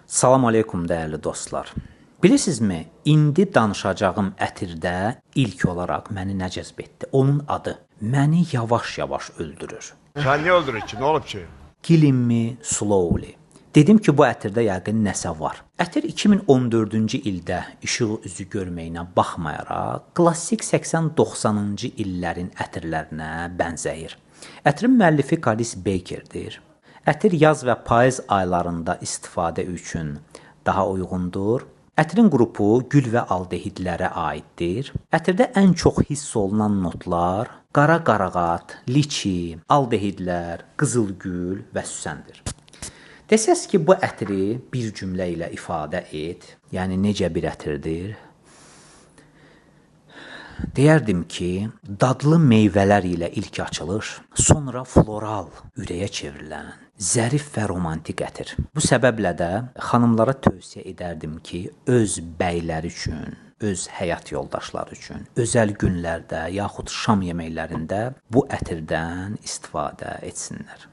Salam aleykum dəyərli dostlar. Bilirsinizmi, indi danışacağım ətirdə ilk olaraq məni nə cəzb etdi? Onun adı məni yavaş-yavaş öldürür. Sen niye öldürür ki? Ne olup ki? Killing me slowly. Dedim ki, bu ətirdə yəqin nəsə var. Ətir 2014-cü ildə işıq üzü görməyinə baxmayaraq, klassik 80-90-cı illərin ətirlərinə bənzəyir. Ətirin müəllifi Kalis Bakerdir. Ətir yaz və payız aylarında istifadə üçün daha uyğundur. Ətirin qrupu gül və aldehidlərə aiddir. Ətirdə ən çox hiss olunan notlar qara qarağat, liçi, aldehidlər, qızılgül və süsəndir. Desəz ki, bu ətiri bir cümlə ilə ifadə et, yəni necə bir ətirdir? Deyərdim ki, dadlı meyvələr ilə ilk açılış, sonra floral, ürəyə çevrilən, zərif və romantik ətir. Bu səbəblə də xanımlara tövsiyə edərdim ki, öz bəyləri üçün, öz həyat yoldaşları üçün, özəl günlərdə yaxud şam yeməklərində bu ətirdən istifadə etsinlər.